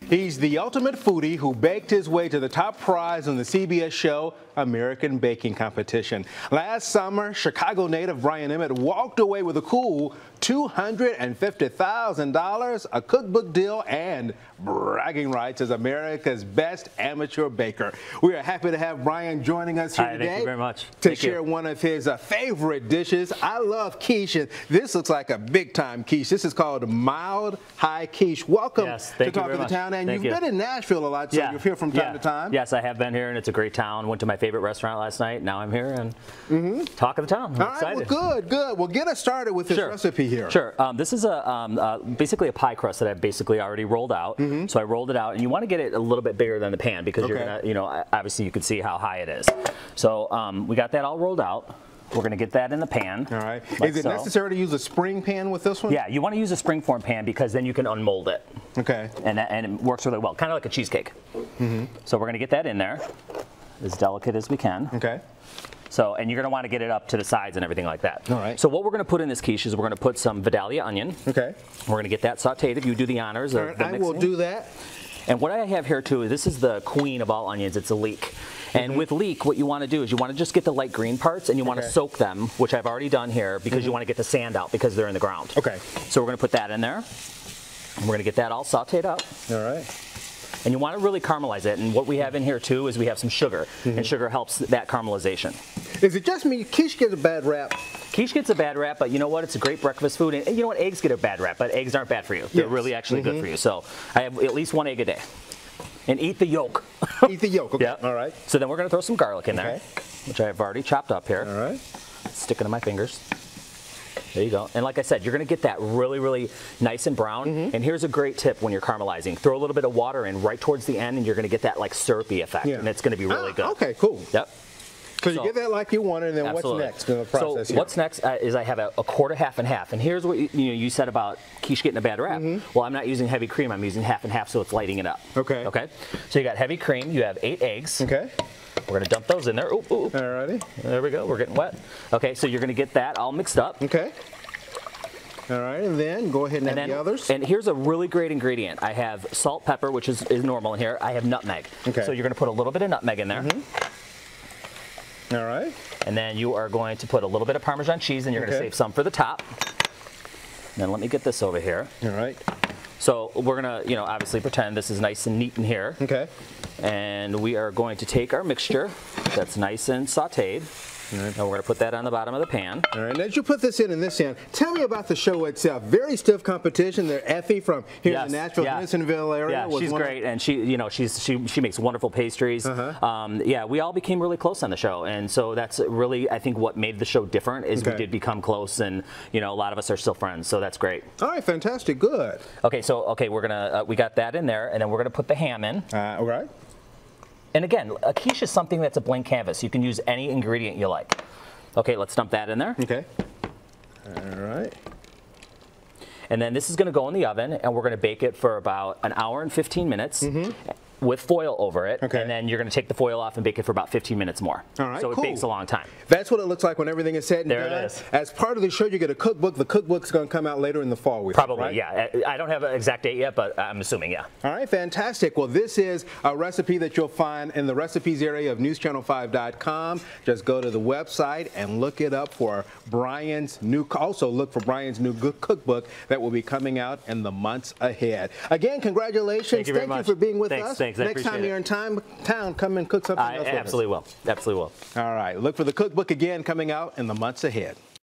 He's the ultimate foodie who baked his way to the top prize on the CBS show American Baking Competition. Last summer, Chicago native Brian Emmett walked away with a cool $250,000, a cookbook deal, and bragging rights as America's best amateur baker. We are happy to have Brian joining us here today. Thank you very much. To share one of his favorite dishes. I love quiche. This looks like a big-time quiche. This is called mild high quiche. Welcome to Talk of the Town. And you've been in Nashville a lot, so you're here from time to time. Yes, I have been here, and it's a great town. Went to my favorite restaurant last night. Now I'm here and Talk of the Town. I'm excited. Well, good. Well, get us started with this recipe here. Sure. This is basically a pie crust that I've basically already rolled out. So I rolled it out, and you want to get it a little bit bigger than the pan because you're gonna, obviously you can see how high it is. So we got that all rolled out. We're going to get that in the pan. All right. Is it necessary to use a spring pan with this one? Yeah, you want to use a springform pan because then you can unmold it. Okay. And it works really well, kind of like a cheesecake. So we're going to get that in there as delicate as we can. Okay. So, and you're going to want to get it up to the sides and everything like that. All right. So what we're going to put in this quiche is we're going to put some Vidalia onion. Okay. We're going to get that sauteed. If you do the honors of the mixing. I will do that. And what I have here too, this is the queen of all onions. It's a leek. And with leek, what you want to do is you want to just get the light green parts and you want to soak them, which I've already done here, because you want to get the sand out because they're in the ground. Okay. So we're going to put that in there. And we're going to get that all sauteed up. All right. And you want to really caramelize it. And what we have in here too is we have some sugar. And sugar helps that caramelization. Is it just me? Quiche gets a bad rap. Quiche gets a bad rap, but you know what? It's a great breakfast food. And you know what? Eggs get a bad rap, but eggs aren't bad for you. They're really actually good for you. So I have at least 1 egg a day. And eat the yolk. Eat the yolk, okay. Yeah. All right. So then we're going to throw some garlic in there, which I've already chopped up here. All right. Sticking to my fingers. There you go. And like I said, you're going to get that really, really nice and brown. And here's a great tip when you're caramelizing. Throw a little bit of water in right towards the end, and you're going to get that like syrupy effect. And it's going to be really good. Okay, cool. Yep. So you get that like you want it, and then what's next in the process So what's next is I have a quarter, half, and half. And here's what you said about quiche getting a bad rap. Well, I'm not using heavy cream. I'm using half and half, so it's lighting it up. Okay. Okay. So you got heavy cream. You have 8 eggs. Okay. We're going to dump those in there. Ooh, ooh. All righty. There we go. We're getting wet. Okay, so you're going to get that all mixed up. Okay. All right, and then go ahead and add the others. And here's a really great ingredient. I have salt, pepper, which is normal in here. I have nutmeg. Okay. So you're going to put a little bit of nutmeg in there. All right. And then you are going to put a little bit of Parmesan cheese, and you're going to save some for the top. And then let me get this over here. All right. So we're going to, obviously pretend this is nice and neat in here. Okay. And we are going to take our mixture that's nice and sauteed. And we're going to put that on the bottom of the pan. All right, and as you put this in this end, tell me about the show itself. Very stiff competition. There, Effie from here in the Nashville, Hendersonville area. Yeah, she's great, and she makes wonderful pastries. Yeah, we all became really close on the show, and so that's really, I think, what made the show different is we did become close, and a lot of us are still friends, so that's great. All right, fantastic, good. Okay, so we're gonna we got that in there, and then we're gonna put the ham in. All right. And again, a quiche is something that's a blank canvas. You can use any ingredient you like. Okay, let's dump that in there. Okay. All right. And then this is going to go in the oven, and we're going to bake it for about 1 hour and 15 minutes with foil over it. Okay. And then you're going to take the foil off and bake it for about 15 minutes more. All right, so it bakes a long time. That's what it looks like when everything is said and done. There it is. As part of the show, you get a cookbook. The cookbook's going to come out later in the fall. Probably, yeah. I don't have an exact date yet, but I'm assuming, yeah. All right, fantastic. Well, this is a recipe that you'll find in the recipes area of newschannel5.com. Just go to the website and look it up for Brian's new, also look for Brian's new cookbook that will be coming out in the months ahead. Again, congratulations. Thank you very much. Thank you for being with us. Thanks. Next time you're in town, come and cook something else with us. Absolutely will. Absolutely will. All right. Look for the cookbook again coming out in the months ahead.